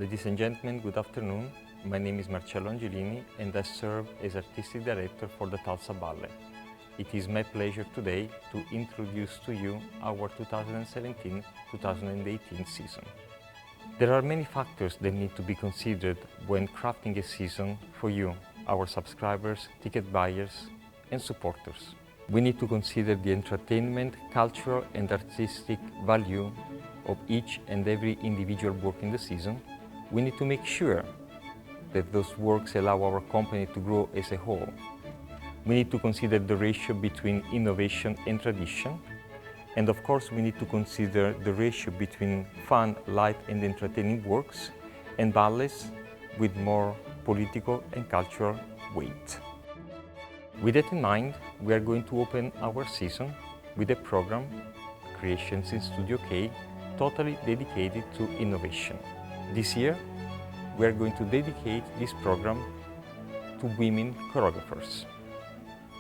Ladies and gentlemen, good afternoon. My name is Marcello Angelini and I serve as Artistic Director for the Tulsa Ballet. It is my pleasure today to introduce to you our 2017-2018 season. There are many factors that need to be considered when crafting a season for you, our subscribers, ticket buyers, and supporters. We need to consider the entertainment, cultural, and artistic value of each and every individual work in the season. We need to make sure that those works allow our company to grow as a whole. We need to consider the ratio between innovation and tradition. And of course, we need to consider the ratio between fun, light, and entertaining works and ballets with more political and cultural weight. With that in mind, we are going to open our season with a program, Creations in Studio K, totally dedicated to innovation. This year, we are going to dedicate this program to women choreographers.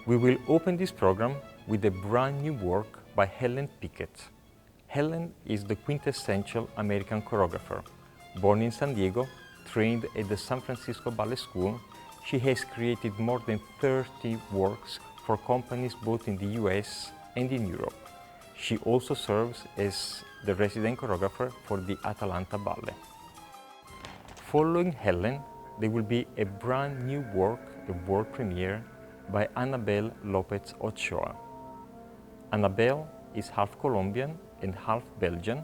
We will open this program with a brand new work by Helen Pickett. Helen is the quintessential American choreographer. Born in San Diego, trained at the San Francisco Ballet School, she has created more than 30 works for companies both in the US and in Europe. She also serves as the resident choreographer for the Atlanta Ballet. Following Helen, there will be a brand new work, a world premiere, by Annabelle Lopez Ochoa. Annabelle is half Colombian and half Belgian.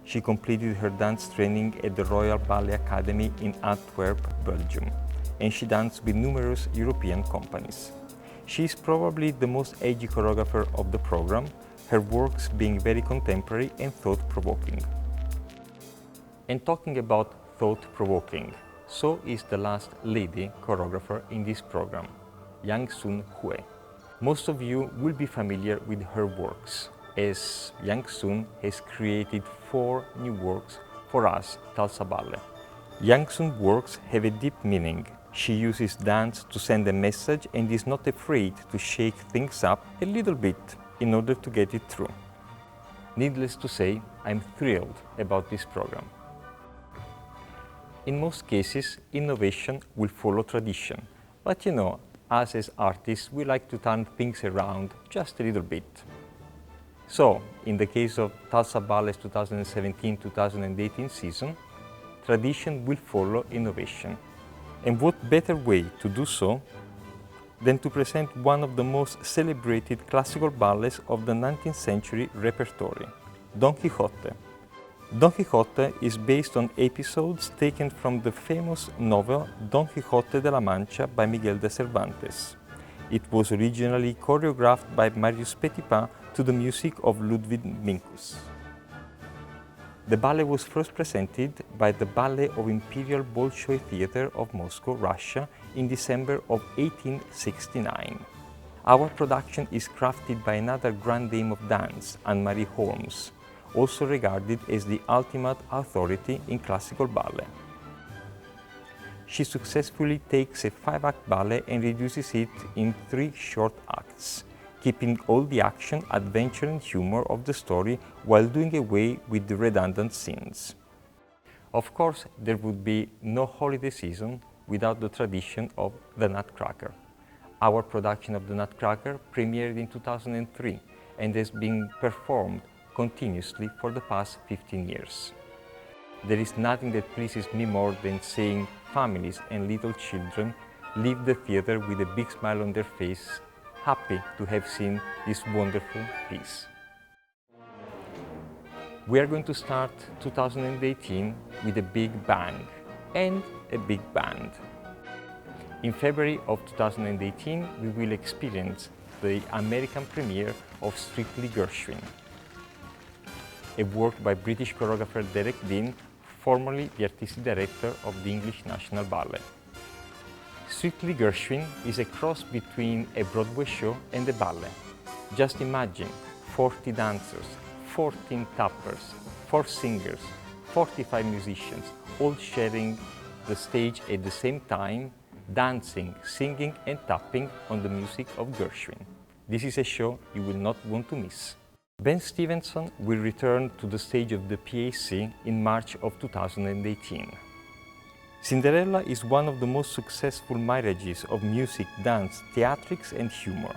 She completed her dance training at the Royal Ballet Academy in Antwerp, Belgium, and she danced with numerous European companies. She is probably the most edgy choreographer of the program, her works being very contemporary and thought-provoking. And talking about thought-provoking, so is the last lady choreographer in this program, Yang Sun Hue. Most of you will be familiar with her works, as Yang Sun has created 4 new works for us, Tulsa Ballet. Yang Sun's works have a deep meaning. She uses dance to send a message and is not afraid to shake things up a little bit in order to get it through. Needless to say, I'm thrilled about this program. In most cases, innovation will follow tradition, but you know, us as artists, we like to turn things around just a little bit. So, in the case of Tulsa Ballet's 2017-2018 season, tradition will follow innovation. And what better way to do so than to present one of the most celebrated classical ballets of the 19th century repertory, Don Quixote. Don Quixote is based on episodes taken from the famous novel Don Quixote de la Mancha by Miguel de Cervantes. It was originally choreographed by Marius Petipa to the music of Ludwig Minkus. The ballet was first presented by the Ballet of Imperial Bolshoi Theatre of Moscow, Russia, in December of 1869. Our production is crafted by another grand dame of dance, Anne-Marie Holmes, also regarded as the ultimate authority in classical ballet. She successfully takes a 5-act ballet and reduces it in 3 short acts, keeping all the action, adventure and humor of the story while doing away with the redundant scenes. Of course, there would be no holiday season without the tradition of the Nutcracker. Our production of the Nutcracker premiered in 2003 and has been performed continuously for the past 15 years. There is nothing that pleases me more than seeing families and little children leave the theater with a big smile on their face, happy to have seen this wonderful piece. We are going to start 2018 with a big bang and a big band. In February of 2018, we will experience the American premiere of Strictly Gershwin, a work by British choreographer Derek Dean, formerly the artistic director of the English National Ballet. Strictly Gershwin is a cross between a Broadway show and a ballet. Just imagine 40 dancers, 14 tappers, 4 singers, 45 musicians, all sharing the stage at the same time, dancing, singing and tapping on the music of Gershwin. This is a show you will not want to miss. Ben Stevenson will return to the stage of the PAC in March of 2018. Cinderella is one of the most successful marriages of music, dance, theatrics and humor.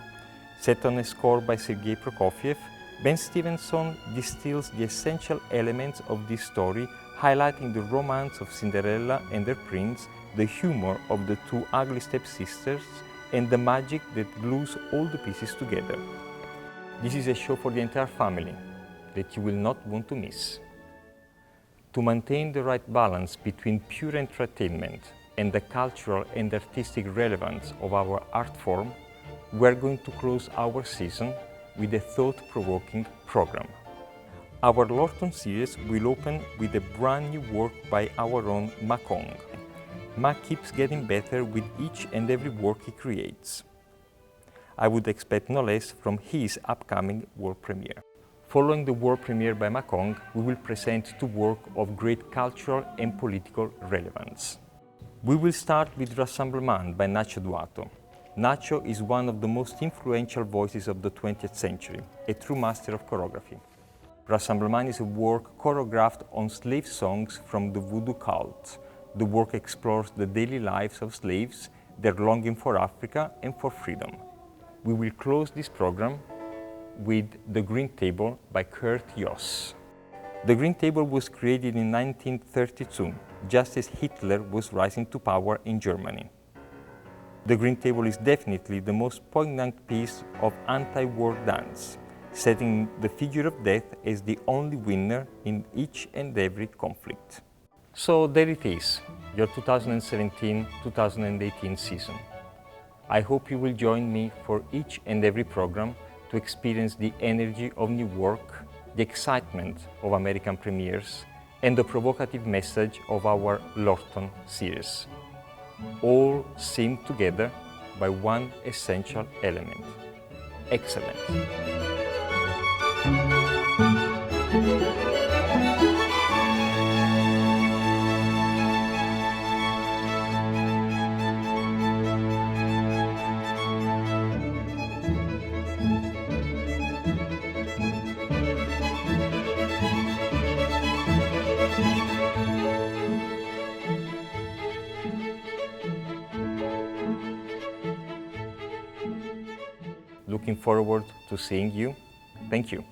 Set on a score by Sergei Prokofiev, Ben Stevenson distills the essential elements of this story, highlighting the romance of Cinderella and her prince, the humor of the two ugly stepsisters, and the magic that glues all the pieces together. This is a show for the entire family that you will not want to miss. To maintain the right balance between pure entertainment and the cultural and artistic relevance of our art form, we are going to close our season with a thought-provoking program. Our Lorton series will open with a brand new work by our own Makong. Mak keeps getting better with each and every work he creates. I would expect no less from his upcoming world premiere. Following the world premiere by Makong, we will present two works of great cultural and political relevance. We will start with Rassemblement by Nacho Duato. Nacho is one of the most influential voices of the 20th century, a true master of choreography. Rassemblement is a work choreographed on slave songs from the voodoo cult. The work explores the daily lives of slaves, their longing for Africa and for freedom. We will close this program with The Green Table by Kurt Joss. The Green Table was created in 1932, just as Hitler was rising to power in Germany. The Green Table is definitely the most poignant piece of anti-war dance, setting the figure of death as the only winner in each and every conflict. So there it is, your 2017-2018 season. I hope you will join me for each and every program to experience the energy of new work, the excitement of American premieres, and the provocative message of our Lorton series. All seamed together by one essential element: excellence. Looking forward to seeing you. Thank you.